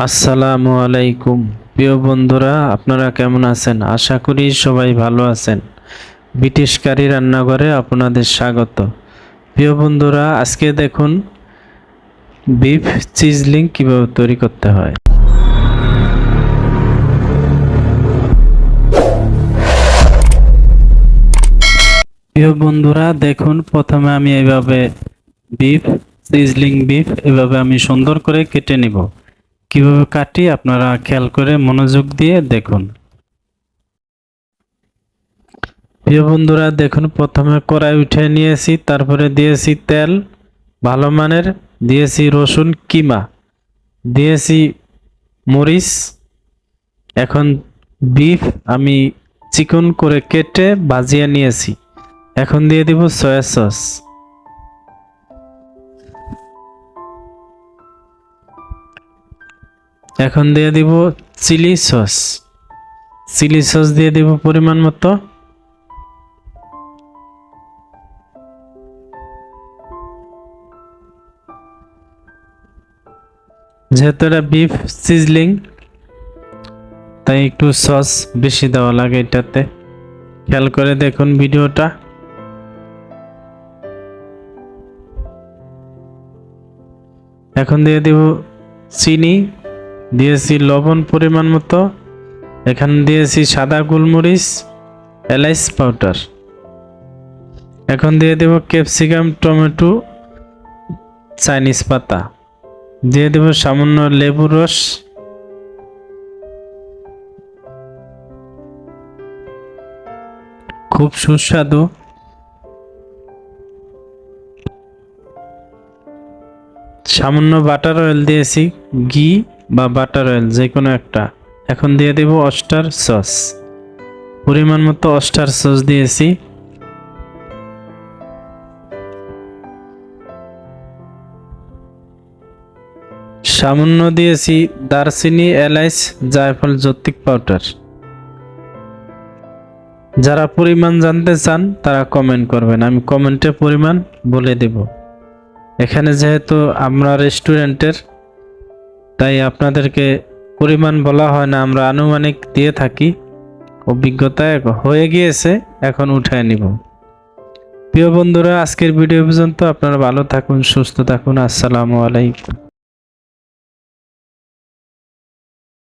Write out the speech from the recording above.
আসসালামু আলাইকুম প্রিয় বন্ধুরা, আপনারা কেমন আছেন? আশা করি সবাই ভালো আছেন। ব্রিটিশ কারি রান্নাঘরে আপনাদের স্বাগত। প্রিয় বন্ধুরা, আজকে দেখুন বিফ চিজলিং কিভাবে তৈরি করতে হয়। প্রিয় বন্ধুরা দেখুন, প্রথমে আমি এইভাবে চিজলিং বিফ এভাবে আমি সুন্দর করে কেটে নিব। কিভাবে কাটি আপনারা খেয়াল করে মনোযোগ দিয়ে দেখুন। প্রিয় বন্ধুরা দেখুন, প্রথমে কড়াই উঠিয়ে নিয়েছি, তারপরে দিয়েছি তেল ভালো মানের, দিয়েছি রসুন কিমা, দিয়েছি মরিচ। এখন বিফ আমি চিকন করে কেটে ভাজিয়ে নিয়েছি। এখন দিয়ে দিব সয়া সস, এখন দিয়ে দিব চিলি সস। চিলি সস দিয়ে দিব পরিমাণ মতো। যেহেতু এটা বিফ সিজলিং তাই একটু সস বেশি দেওয়া লাগে এটাতে, খেয়াল করে দেখুন ভিডিওটা। এখন দিয়ে দিব চিনি, দিয়েছি লবণ পরিমাণ মতো, এখানে দিয়েছি সাদা গোলমরিচ, এলাচ পাউডার। এখন দিয়ে দেব ক্যাপসিকাম, টমেটো, চাইনিজ পাতা, দিয়ে দেব সামান্য লেবুর রস, খুব সুস্বাদু। সামান্য বাটার অয়েল দিয়েছি, ঘি বা বাটার অয়েল যে কোনো একটা। এখন দিয়ে দেব অস্টার সস, পরিমাণ মতো অস্টার সস দিয়েছি। সামান্য দিয়েছি দারচিনি, এলাচ, জায়ফল, জৈত্রিক পাউডার। যারা পরিমাণ জানতে চান তারা কমেন্ট করবেন, আমি কমেন্টে পরিমাণ বলে দেব। এখানে যেহেতু আমরা রেস্টুরেন্টের, তাই আপনাদেরকে পরিমাণ বলা হয় না, আমরা আনুমানিক দিয়ে থাকি। অভিজ্ঞতা হয়ে গিয়েছে, এখন উঠায় নিব। প্রিয় বন্ধুরা, আজকের ভিডিও পর্যন্ত। আপনারা ভালো থাকুন, সুস্থ থাকুন। আসসালামু আলাইকুম।